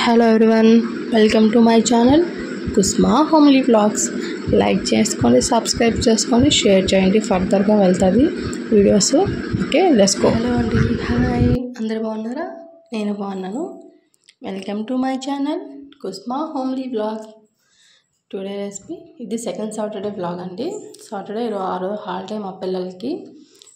Hello everyone, welcome to my channel Kusma homely vlogs. Like చేసుకోండి, subscribe చేసుకోండి, share చేయండి, ఫర్దర్గా వెళ్తుంది videos. Okay, let's go. Hello అండి, హాయ్, అందరు బాగున్నారా? నేను బాగున్నాను. Welcome to my channel Kusma homely vlogs. Today recipe, ఇది సెకండ్ సాటర్డే వ్లాగ్ అండి. సాటర్డే ఆ రోజు హాలిడే మా పిల్లలకి.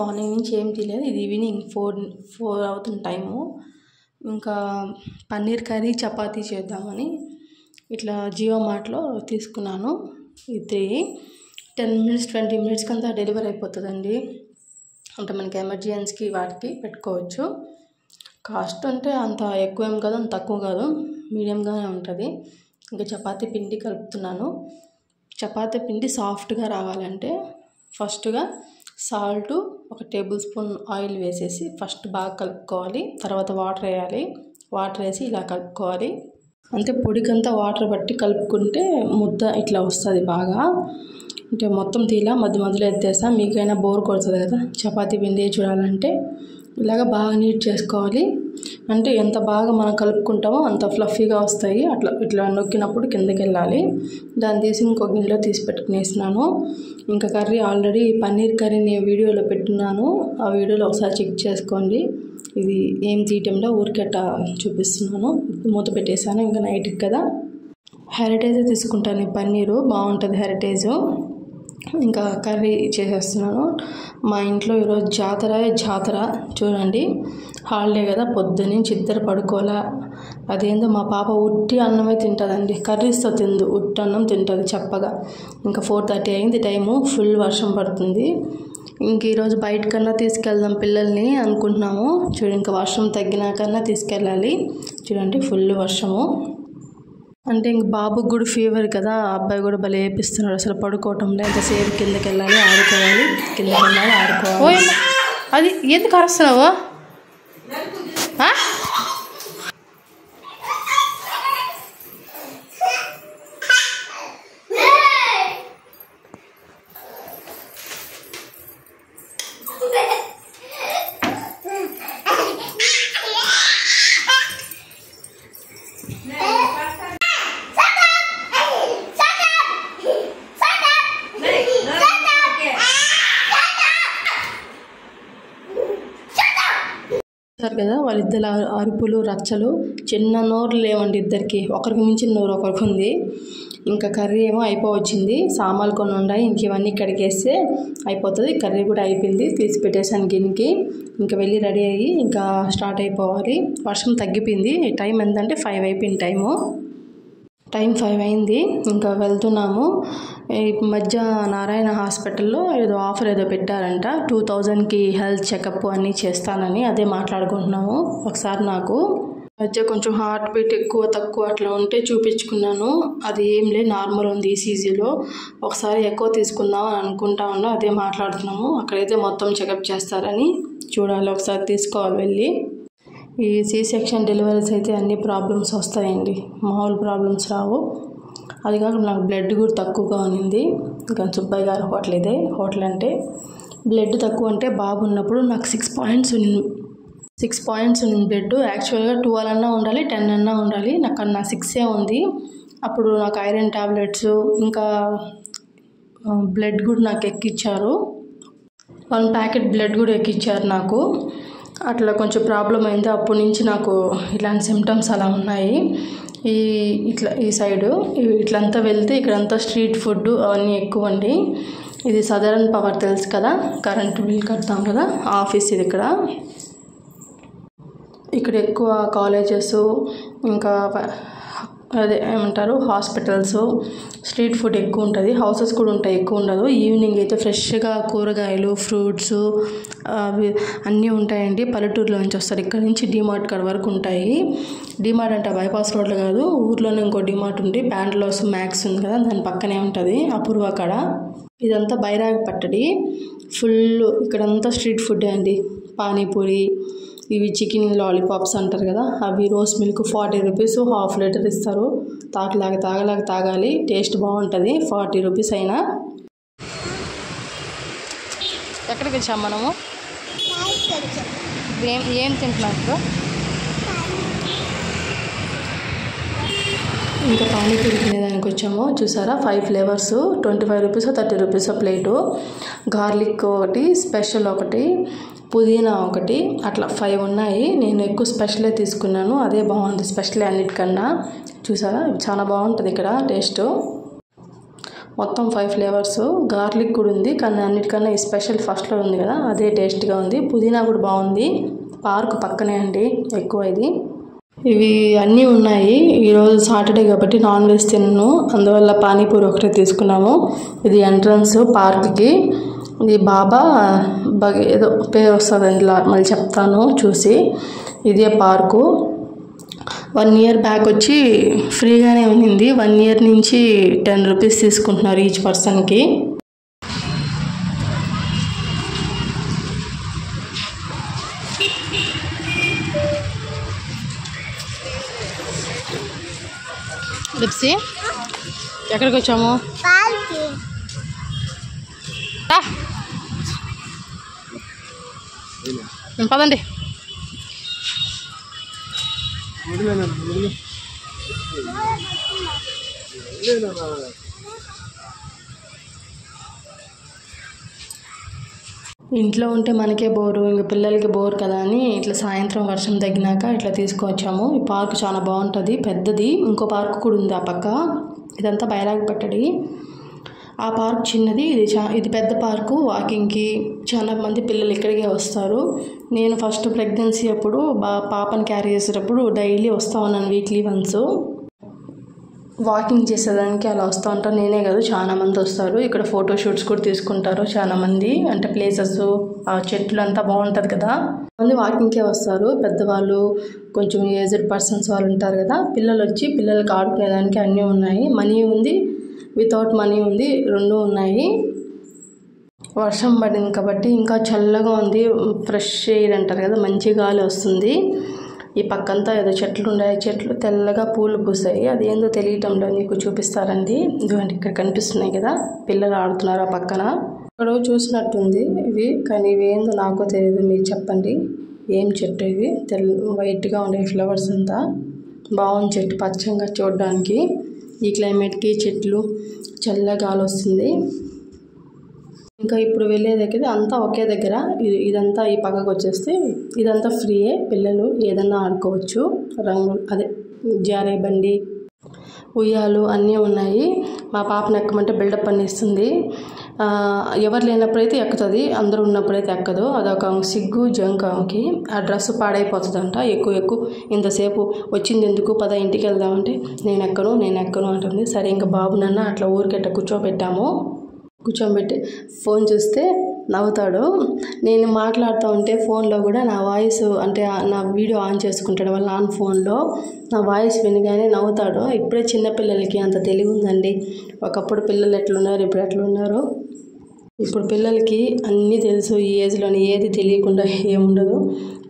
మార్నింగ్ నుంచి ఏం తీయలేదు, ఇది ఈవినింగ్ ఫోర్ అవుతుంది టైము. ఇంకా పన్నీర్ కర్రీ చపాతీ చేద్దామని ఇట్లా జియో మార్ట్లో తీసుకున్నాను. ఇది 10 minutes 20 minutes కంతా డెలివరీ అయిపోతుందండి. అంటే మనకి ఎమర్జెన్సీకి వాటికి పెట్టుకోవచ్చు. కాస్ట్ అంటే అంత ఎక్కువ ఏం కాదు, అంత తక్కువ కాదు, మీడియంగానే ఉంటుంది. ఇంకా చపాతీ పిండి కలుపుతున్నాను. చపాతీ పిండి సాఫ్ట్గా రావాలంటే ఫస్ట్గా సాల్ట్ 1 టేబుల్ స్పూన్ ఆయిల్ వేసేసి ఫస్ట్ బాగా కలుపుకోవాలి. తర్వాత వాటర్ వేయాలి. వాటర్ వేసి ఇలా కలుపుకోవాలి. అంటే పొడికంతా వాటర్ బట్టి కలుపుకుంటే ముద్ద ఇట్లా వస్తుంది బాగా. అంటే మొత్తం తీలా మధ్య మధ్యలో ఎత్తేస్తాం. మీకైనా బోర్ కొడుతుంది కదా చపాతీ పిండి చూడాలంటే. ఇలాగ బాగా నీట్ చేసుకోవాలి. అంటే ఎంత బాగా మనం కలుపుకుంటామో అంత ఫ్లఫీగా వస్తాయి. ఇట్లా నొక్కినప్పుడు కిందకి వెళ్ళాలి. దాన్ని తీసి ఇంకో గిన్నెలో తీసి పెట్టుకునేసినాను. ఇంకా కర్రీ ఆల్రెడీ పన్నీర్ కర్రీ నేను వీడియోలో పెట్టున్నాను. ఆ వీడియోలో ఒకసారి చెక్ చేసుకోండి. ఇది ఏం తీయటంలో ఊరికెట్ట చూపిస్తున్నాను. మూత పెట్టేశాను. ఇంకా నైట్కి కదా. హెరిటేజ్ తీసుకుంటాను. ఈ పన్నీరు బాగుంటుంది హెరిటేజ్. ఇంకా కర్రీ చేసేస్తున్నాను. మా ఇంట్లో ఈరోజు జాతర చూడండి. హాలిడే కదా, పొద్దున్నుంచి ఇద్దరు పడుకోలే. అదేందో మా పాప ఉట్టి అన్నమే తింటుందండి, కర్రీస్తో తిందు, ఉట్టి అన్నం తింటుంది చెప్పగా. ఇంకా 4:30 అయింది టైము. ఫుల్ వర్షం పడుతుంది. ఇంక ఈరోజు బయటకన్నా తీసుకెళ్దాం పిల్లల్ని అనుకుంటున్నాము. చూడండి, ఇంకా వర్షం తగ్గినాకన్నా తీసుకెళ్ళాలి. చూడండి, ఫుల్ వర్షము. అంటే ఇంక బాబుకి కూడా ఫీవర్ కదా, అబ్బాయి కూడా భలే ఏపిస్తున్నాడు. అసలు పడుకోవటంలో ఎంతసేపు కిందకి వెళ్ళాలి, ఆడుకోవాలి, కిందకి వెళ్ళాలి, ఆడుకోవాలి. అది ఎందుకు అరుస్తున్నావు? కదా వాళ్ళిద్దరు అరుపులు రచ్చలు. చిన్న నోరు లేవండి ఇద్దరికి, ఒకరికి మించిన నోరు ఒకరికి ఉంది. ఇంకా కర్రీ ఏమో అయిపోవచ్చింది. సామాన్లు కొన్ని ఉన్నాయి, ఇంక ఇవన్నీ కడిగేస్తే అయిపోతుంది. కర్రీ కూడా అయిపోయింది, తీసి పెట్టేసాను గిన్నెకి. ఇంకా వెళ్ళి రెడీ అయ్యి ఇంకా స్టార్ట్ అయిపోవాలి. వర్షం తగ్గిపోయింది. టైం ఎంతంటే 5 అయిపోయింది టైము. 5 అయింది. ఇంకా వెళ్తున్నాము. ఈ మధ్య నారాయణ హాస్పిటల్లో ఏదో ఆఫర్ ఏదో పెట్టారంట. 2000కి హెల్త్ చెకప్ అన్నీ చేస్తానని అదే మాట్లాడుకుంటున్నాము. ఒకసారి నాకు మధ్య కొంచెం హార్ట్ బీట్ ఎక్కువ తక్కువ అట్లా ఉంటే చూపించుకున్నాను. అది ఏం లేదు, నార్మల్ ఉంది ఈసీజీలో. ఒకసారి ఎక్కువ తీసుకుందాం అని అనుకుంటా ఉన్నా, అదే మాట్లాడుతున్నాము. అక్కడైతే మొత్తం చెకప్ చేస్తారని చూడాలి, ఒకసారి తీసుకోవాలి వెళ్ళి. ఈ C-సెక్షన్ డెలివరీస్ అయితే అన్ని ప్రాబ్లమ్స్ వస్తాయండి, మామూలు ప్రాబ్లమ్స్ రావు. అది కాక నాకు బ్లడ్ కూడా తక్కువగా ఉన్నింది. ఇంకా సుబ్బయ్య గారు హోటల్ అంటే బ్లడ్ తక్కువ అంటే బాబు ఉన్నప్పుడు నాకు 6 పాయింట్స్ ఉన్నింది. 6 పాయింట్స్ ఉన్నింది బ్లడ్. యాక్చువల్గా 12 అన్నా ఉండాలి, 10 అన్నా ఉండాలి. నాకు 6 ఉంది. అప్పుడు నాకు ఐరన్ టాబ్లెట్స్ ఇంకా బ్లడ్ కూడా నాకు ఎక్కిచ్చారు. 1 ప్యాకెట్ బ్లడ్ కూడా ఎక్కిచ్చారు నాకు. అట్లా కొంచెం ప్రాబ్లం అయింది. అప్పటి నుంచి నాకు ఇలాంటి సిమ్టమ్స్ అలా ఉన్నాయి. ఈ సైడు ఇట్లంతా వెళ్తే ఇక్కడంతా స్ట్రీట్ ఫుడ్ అవన్నీ ఎక్కువ అండి. ఇది సదరన్ పవర్ తెలుసు కదా, కరెంటు బిల్ కడతాం కదా, ఆఫీస్ ఇది. ఇక్కడ ఎక్కువ కాలేజెస్ ఇంకా అదే ఏమంటారు హాస్పిటల్స్, స్ట్రీట్ ఫుడ్ ఎక్కువ ఉంటుంది. హౌసెస్ కూడా ఉంటాయి, ఎక్కువ ఉండదు. ఈవినింగ్ అయితే ఫ్రెష్గా కూరగాయలు, ఫ్రూట్స్ అవి అన్నీ ఉంటాయండి. పల్లెటూరులో నుంచి వస్తారు. ఇక్కడ నుంచి డిమార్ట్ కాడ వరకు ఉంటాయి. డిమార్ట్ అంటే బైపాస్ రోడ్లో కాదు, ఊర్లోనే ఇంకో డిమార్ట్ ఉంది. ప్యాంట్లోస్ మ్యాక్స్ ఉంది కదా, దాని పక్కనే ఉంటుంది అపూర్వ కాడ. ఇదంతా బైరాగి పట్టడి. ఫుల్ ఇక్కడంతా స్ట్రీట్ ఫుడ్ అండి. పానీపూరి, ఇవి చికెన్ లాలీపాప్స్ అంటారు కదా, అవి రోస్ మిల్క్ 40 రూపీస్, ½ లీటర్ ఇస్తారు. తాగాలి, టేస్ట్ బాగుంటుంది. 40 రూపీస్ అయినా. ఎక్కడికి వచ్చాము మనము? ఏం తింటున్నాం ఇప్పుడు? ఇంకా పానీపూరి తినేదానికి వచ్చాము. చూసారా 5 flavours, 25 rupees 30 rupees plate. Garlic ఒకటి, స్పెషల్ ఒకటి, పుదీనా ఒకటి, అట్లా 5 ఉన్నాయి. నేను ఎక్కువ స్పెషలే తీసుకున్నాను, అదే బాగుంది స్పెషలే అన్నిటికన్నా. చూసారా చాలా బాగుంటుంది ఇక్కడ టేస్ట్. మొత్తం 5 ఫ్లేవర్స్. గార్లిక్ కూడా ఉంది, కానీ అన్నిటికన్నా ఈ స్పెషల్ ఫస్ట్లో ఉంది కదా అదే టేస్ట్గా ఉంది. పుదీనా కూడా బాగుంది. పార్క్ పక్కనే అండి ఎక్కువ ఇది. ఇవి అన్నీ ఉన్నాయి. ఈరోజు సాటర్డే కాబట్టి నాన్ వెజ్ తిన్నాను, అందువల్ల పానీపూరి ఒకటే తీసుకున్నాము. ఇది ఎంట్రన్స్ పార్క్కి. ఇది బాబా ఏదో పేరు వస్తుంది అందులో, మళ్ళీ చెప్తాను చూసి. ఇదే పార్కు. 1 ఇయర్ బ్యాక్ వచ్చి ఫ్రీగానే ఉన్నింది. 1 ఇయర్ నుంచి 10 రూపీస్ తీసుకుంటున్నారు ఈచ్ పర్సన్కి. లిప్సీ ఎక్కడికి వచ్చాము? పదండి. ఇంట్లో ఉంటే మనకే బోరు, ఇంక పిల్లలకి బోర్ కదా అని ఇట్లా సాయంత్రం వర్షం తగ్గినాక ఇట్లా తీసుకొచ్చాము. ఈ పార్క్ చాలా బాగుంటుంది, పెద్దది. ఇంకో పార్క్ కూడా ఉంది ఆ పక్క. ఇదంతా బైరాగపట్టడి. ఆ పార్క్ చిన్నది, ఇది పెద్ద పార్కు. వాకింగ్కి చాలా మంది పిల్లలు ఇక్కడికే వస్తారు. నేను ఫస్ట్ ప్రెగ్నెన్సీ అప్పుడు పాపని క్యారీ చేసేటప్పుడు డైలీ వస్తూ ఉన్నాను, వీక్లీ వన్స్. వాకింగ్ చేసేదానికి అలా వస్తూ ఉంటారు. నేనే కాదు చాలా మంది వస్తారు. ఇక్కడ ఫోటోషూట్స్ కూడా తీసుకుంటారు చాలా మంది. అంటే ప్లేసెస్, ఆ చెట్లు అంతా బాగుంటుంది కదా. మంది వాకింగ్కే వస్తారు. పెద్దవాళ్ళు, కొంచెం ఏజ్డ్ పర్సన్స్ వాళ్ళు ఉంటారు కదా. పిల్లలు వచ్చి పిల్లలకి ఆడుకునేదానికి అన్నీ ఉన్నాయి. మనీ ఉంది, వితౌట్ మనీ ఉంది, 2 ఉన్నాయి. వర్షం పడింది కాబట్టి ఇంకా చల్లగా ఉంది. ఫ్రెష్ ఎయిర్ అంటారు కదా, మంచి గాలి వస్తుంది. ఈ పక్కంతా ఏదో చెట్లు ఉన్నాయి. చెట్లు తెల్లగా పూలు పూసాయి. అది ఏందో తెలియటంలో నీకు చూపిస్తారండి. ఇదిగోండి ఇక్కడ కనిపిస్తున్నాయి కదా, పిల్లలు ఆడుతున్నారు ఆ పక్కన. ఇక్కడ చూసినట్టుంది ఇవి, కానీ ఇవి ఏందో నాకు తెలియదు, మీరు చెప్పండి. ఏం చెట్టు ఇది? వైట్గా ఉండే ఫ్లవర్స్ అంతా బాగుంది. చెట్టు పచ్చంగా చూడడానికి. ఈ క్లైమేట్కి చెట్లు చల్ల గాలి వస్తుంది. ఇంకా ఇప్పుడు వెళ్ళే దగ్గర అంతా ఒకే దగ్గర. ఇదంతా ఈ పక్కకు వచ్చేస్తే ఇదంతా ఫ్రీయే. పిల్లలు ఏదన్నా ఆడుకోవచ్చు. అదే జారే బండి, ఉయ్యాలు అన్నీ ఉన్నాయి. మా పాపను ఎక్కమంటే బిల్డప్ అని ఇస్తుంది. ఎవరు లేనప్పుడైతే ఎక్కుతుంది, అందరూ ఉన్నప్పుడైతే ఎక్కదు. అదొక సిగ్గు జంకాకి. ఆ డ్రెస్ పాడైపోతుందంట. ఎక్కువ ఇంతసేపు వచ్చింది ఎందుకు, పద ఇంటికి వెళ్దామంటే నేను ఎక్కను అంటుంది. సరే ఇంకా బాబునన్నా అట్లా ఊరికెట్ట కూర్చోబెట్టి ఫోన్ చూస్తే నవ్వుతాడు. నేను మాట్లాడుతూ ఉంటే ఫోన్లో కూడా నా వాయిస్, అంటే నా వీడియో ఆన్ చేసుకుంటాడు వాళ్ళ నాన్న ఫోన్లో. నా వాయిస్ వినగానే నవ్వుతాడు. ఇప్పుడే చిన్నపిల్లలకి అంత తెలివి ఉందండి. ఒకప్పుడు పిల్లలు ఎట్లున్నారు, ఇప్పుడు ఎట్లున్నారు. ఇప్పుడు పిల్లలకి అన్నీ తెలుసు. ఈ ఏజ్లోని ఏది తెలియకుండా ఏముండదు.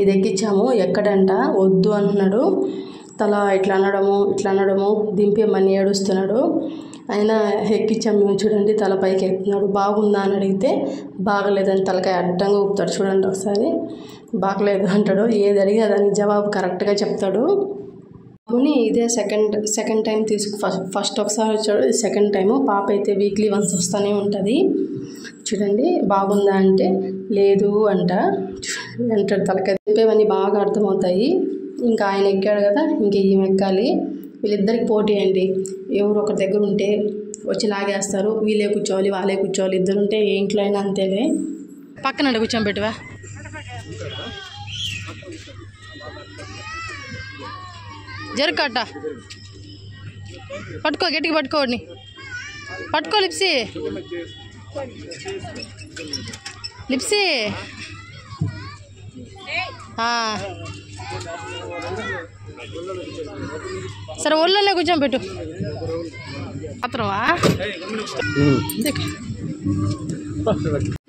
ఇది ఎక్కించాము, ఎక్కడంట వద్దు అంటున్నాడు. తల ఇట్లా అనడము దింపేమని ఏడుస్తున్నాడు. అయినా ఎక్కించాము మేము. చూడండి తల పైకి ఎక్కుతున్నాడు. బాగుందా అని అడిగితే బాగలేదని తలకాయ అడ్డంగా ఊపుతాడు. చూడండి ఒకసారి. బాగలేదు అంటాడు. ఏది అడిగినా దానికి జవాబు కరెక్ట్గా చెప్తాడు. బాబుని ఇదే సెకండ్ టైం ఫస్ట్ ఒకసారి వచ్చాడు, సెకండ్ టైము. పాప అయితే వీక్లీ వన్స్ వస్తూనే ఉంటుంది. చూడండి బాగుందా అంటే లేదు అంటాడు. తలకాయ చెప్పేవన్నీ బాగా అర్థమవుతాయి. ఇంకా ఆయన ఎక్కాడు కదా, ఇంకా ఈమె ఎక్కాలి. వీళ్ళిద్దరికి పోటీ అండి. ఎవరు ఒకరి దగ్గర ఉంటే వచ్చి లాగేస్తారు. వీళ్ళే కూర్చోవాలి, వాళ్ళే కూర్చోవాలి. ఇద్దరు ఉంటే ఏ ఇంట్లో అయినా అంతేలే. పక్కన కూర్చోబెట్టువా. జరుకట్ట పట్టుకో, గట్టిగా పట్టుకో లిప్సీ. సరే ఒళ్ళోనే కూర్చోబెట్టు. అతనవా?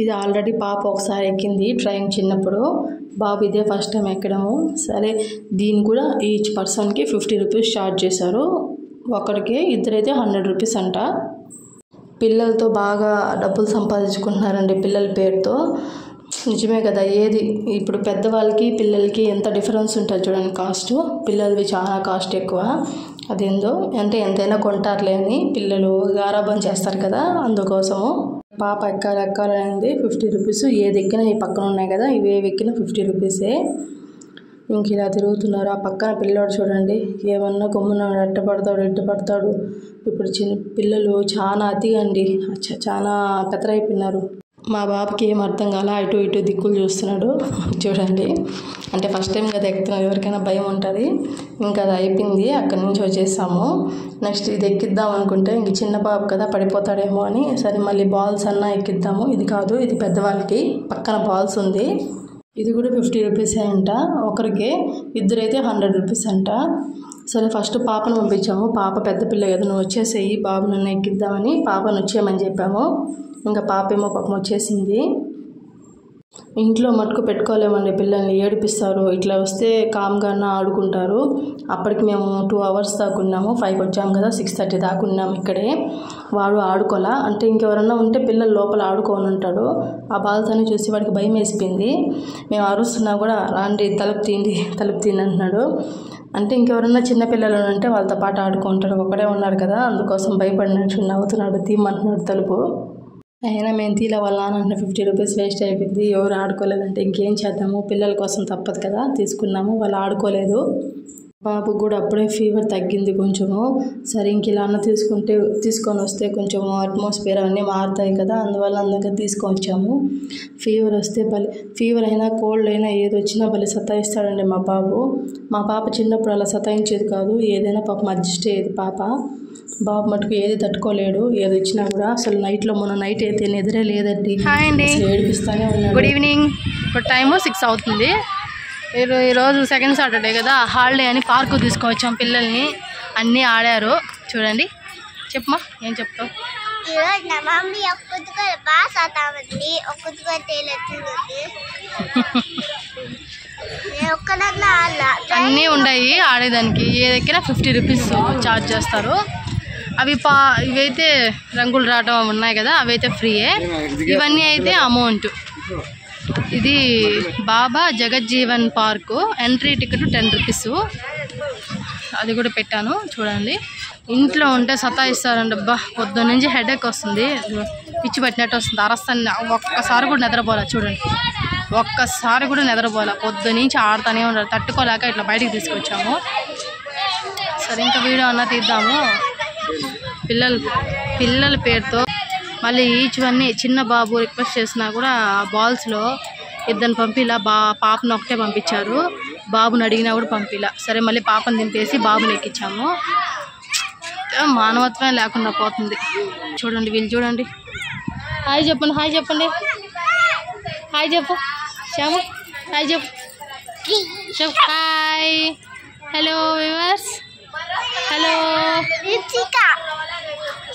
ఇది ఆల్రెడీ పాప ఒకసారి ఎక్కింది ట్రైన్ చిన్నప్పుడు. బాబు ఇదే ఫస్ట్ టైం ఎక్కడము. సరే దీన్ని కూడా ఈచ్ పర్సన్కి 50 రూపీస్ ఛార్జ్ చేశారు. ఒకరికి, ఇద్దరైతే 100 రూపీస్ అంట. పిల్లలతో బాగా డబ్బులు సంపాదించుకుంటున్నారండి పిల్లల పేరుతో. నిజమే కదా, ఏది ఇప్పుడు పెద్దవాళ్ళకి పిల్లలకి ఎంత డిఫరెన్స్ ఉంటుంది చూడండి కాస్ట్. పిల్లలవి చాలా కాస్ట్ ఎక్కువ, అదేందో అంటే ఎంతైనా కొంటారులే అని పిల్లలు గారాబం చేస్తారు కదా, అందుకోసము. పాప ఎక్కాలనేది 50 రూపీస్. ఏది ఎక్కినా ఈ పక్కన ఉన్నాయి కదా, ఇవి ఎక్కినా 50 రూపీసే. ఇంక ఇలా తిరుగుతున్నారు. ఆ పక్కన పిల్లోడు చూడండి, ఏమన్నా గమ్మున ఎట్ట పడతాడు. ఇప్పుడు చిన్న పిల్లలు చాలా అతి అండి, చాలా పెద్దరైపోయినారు. మా బాబుకి ఏం అర్థం కాల, అటు ఇటు దిక్కులు చూస్తున్నాడు చూడండి. అంటే ఫస్ట్ టైం కదా ఎక్కుతున్నారు, ఎవరికైనా భయం ఉంటుంది. ఇంకా అది అయిపోయింది, అక్కడి నుంచి వచ్చేసాము. నెక్స్ట్ ఇది ఎక్కిద్దాం అనుకుంటే ఇంక చిన్న బాబు కదా పడిపోతాడేమో అని, సరే మళ్ళీ బాల్స్ అన్నా ఎక్కిద్దాము. ఇది కాదు, ఇది పెద్దవాళ్ళకి, పక్కన బాల్స్ ఉంది. ఇది కూడా 50 రూపీసే అంట ఒకరికి, ఇద్దరైతే 100 రూపీస్ అంట. సరే ఫస్ట్ పాపను పంపించాము. పాప పెద్ద పిల్ల కదా, నువ్వు వచ్చేసేయి, బాబు నన్ను ఎక్కిద్దామని పాపను వచ్చేయమని చెప్పాము. ఇంకా పాప ఏమో పాపం వచ్చేసింది. ఇంట్లో మటుకు పెట్టుకోలేమండి, పిల్లల్ని ఏడిపిస్తారు. ఇట్లా వస్తే కామ్గా ఆడుకుంటారు. అప్పటికి మేము 2 అవర్స్ దాకా ఉన్నాము. 5కి వచ్చాము కదా, 6:30 దాకా ఉన్నాము ఇక్కడే. వాడు ఆడుకోలా, అంటే ఇంకెవరన్నా ఉంటే పిల్లలు లోపల ఆడుకొని ఉంటాడు. ఆ బాల్తోనే చూసి వాడికి భయం వేసిపోయింది. మేము అరుస్తున్నా కూడా రాండి తలుపు తీయండి అంటున్నాడు. అంటే ఇంకెవరన్నా చిన్నపిల్లలు ఉంటే వాళ్ళతో పాటు ఆడుకుంటారు. ఒకడే ఉన్నారు కదా, అందుకోసం భయపడినట్టు నవ్వుతున్నాడు. తీయమంటున్నాడు తలుపు. అయినా మేము తీల వాళ్ళ నాన్న 50 రూపీస్ వేస్ట్ అయిపోయింది. ఎవరు ఆడుకోలేదంటే ఇంకేం చేద్దాము, పిల్లల కోసం తప్పదు కదా, తీసుకున్నాము. వాళ్ళు ఆడుకోలేదు. బాబుకు కూడా అప్పుడే ఫీవర్ తగ్గింది కొంచెము. సరే ఇంక ఇలా అన్న తీసుకొని వస్తే కొంచెం అట్మాస్ఫియర్ అవన్నీ మారుతాయి కదా, అందుకే తీసుకొని వచ్చాము. ఫీవర్ వస్తే ఫీవర్ అయినా కోల్డ్ అయినా ఏది వచ్చినా సతాయిస్తాడండి మా పాప చిన్నప్పుడు అలా సతాయించేది కాదు, ఏదైనా పాపం అడ్జస్ట్ అయ్యేది బాబు మటుకు ఏది తట్టుకోలేడు. ఏది వచ్చినా కూడా అసలు మొన్న నైట్ అయితే నిద్రే లేదండి, ఏడిపిస్తానే ఉన్నాడు. Good evening. ఇప్పుడు టైము 6 అవుతుంది. ఈరోజు సెకండ్ సాటర్డే కదా, హాలిడే అని పార్కు తీసుకొచ్చాం పిల్లల్ని. అన్నీ ఆడారు చూడండి. చెప్పమా, ఏం చెప్తావు? అన్నీ ఉన్నాయి ఆడేదానికి. ఏదెక్కినా 50 రూపీస్ ఛార్జ్ చేస్తారు. ఇవైతే రంగులు రావడం ఉన్నాయి కదా, అవైతే ఫ్రీయే. ఇవన్నీ అయితే అమౌంట్. ఇది Baba Jagjivan park, entry ticket 10 rupees. అది కూడా పెట్టాను చూడండి. ఇంట్లో ఉంటే సతాయిస్తారండి. పొద్దున్న నుంచి హెడేక్ వస్తుంది, పిచ్చి పట్టినట్టు వస్తుంది. అరస్తాను. ఒక్కసారి కూడా నిద్రపోలే చూడండి, ఒక్కసారి కూడా నిద్రపోలే. పొద్దున్న నుంచి ఆడుతూనే ఉంటారు. తట్టుకోలేక ఇట్లా బయటికి తీసుకొచ్చాము. సరే ఇంకా వీడియో అన్నా తీద్దాము. పిల్లల పేరుతో మళ్ళీ ఈచ్వన్నీ చిన్న బాబు రిక్వెస్ట్ చేసినా కూడా బాల్స్లో ఇద్దరిని పంపిలా, పాపను ఒకటే పంపించారు. బాబుని అడిగినా కూడా పంపిలా. సరే మళ్ళీ పాపను దింపేసి బాబుని ఎక్కించాము. మానవత్వమే లేకుండా పోతుంది చూడండి. వీళ్ళు చూడండి. హాయ్ చెప్పండి, హాయ్ చెప్పండి, హాయ్ చెప్పు శ్యాము, హాయ్ చెప్పు. Hi, hello viewers, hello.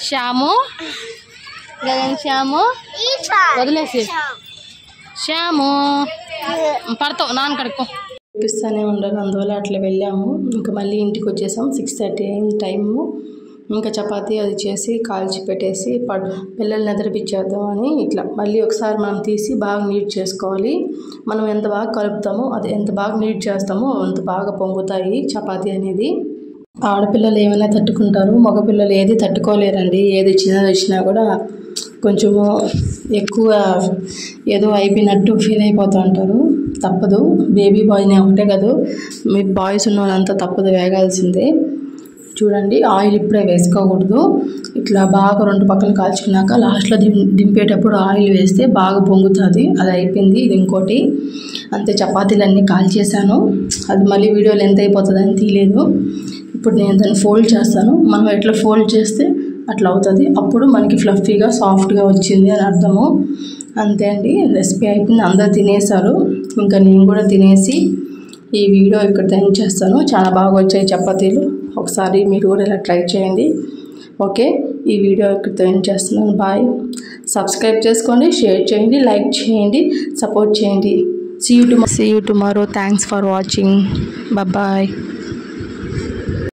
Shyam, Shyam వదిలేసి, శ్యాము పడతావు, నాన్న కడుక్కో. చూపిస్తూనే ఉండాలి, అందువల్ల అట్లా వెళ్ళాము. ఇంకా మళ్ళీ ఇంటికి వచ్చేసాం. 6:30 అయింది టైము. ఇంకా చపాతీ అది చేసి కాల్చి పెట్టేసి పిల్లల్ని నిద్రపిచ్చేద్దాం అని ఇట్లా మళ్ళీ ఒకసారి మనం తీసి బాగా నీట్ చేసుకోవాలి. మనం ఎంత బాగా కలుపుతామో, అది ఎంత బాగా నీట్ చేస్తామో అంత బాగా పొంగుతాయి చపాతీ అనేది. ఆడపిల్లలు ఏమైనా తట్టుకుంటారు, మగపిల్లలు ఏది తట్టుకోలేరండి. ఏది చిన్నది వచ్చినా కూడా కొంచెము ఎక్కువ ఏదో అయిపోయినట్టు ఫీల్ అయిపోతూ ఉంటారు. తప్పదు, బేబీ బాయ్ని ఒకటే కాదు, మీ బాయ్స్ ఉన్న వాళ్ళంతా తప్పదు, వేగాల్సిందే. చూడండి, ఆయిల్ ఇప్పుడే వేసుకోకూడదు. ఇట్లా బాగా 2 పక్కలు కాల్చుకున్నాక లాస్ట్లో దింపేటప్పుడు ఆయిల్ వేస్తే బాగా పొంగుతుంది. అది అయిపోయింది. ఇది ఇంకోటి అంతే. చపాతీలన్నీ కాల్చేసాను. అది మళ్ళీ వీడియోలో ఎంత అయిపోతుందని తీయలేదు. ఇప్పుడు నేను దాన్ని ఫోల్డ్ చేస్తాను. మనం ఎట్లా ఫోల్డ్ చేస్తే అట్లా అవుతుంది. అప్పుడు మనకి ఫ్లఫీగా సాఫ్ట్గా వచ్చింది అని అర్థము. అంతే అండి, రెసిపీ అయిపోయింది. అందరూ తినేశారు. ఇంకా నేను కూడా తినేసి ఈ వీడియో ఇక్కడ ఎండ్ చేస్తాను. చాలా బాగా వచ్చాయి చపాతీలు. ఒకసారి మీరు కూడా ఇలా ట్రై చేయండి. ఓకే, ఈ వీడియో ఇక్కడ ఎండ్ చేస్తున్నాను. బాయ్. సబ్స్క్రైబ్ చేసుకోండి, షేర్ చేయండి, లైక్ చేయండి, సపోర్ట్ చేయండి. See you tomorrow. Thanks for watching. Bye bye.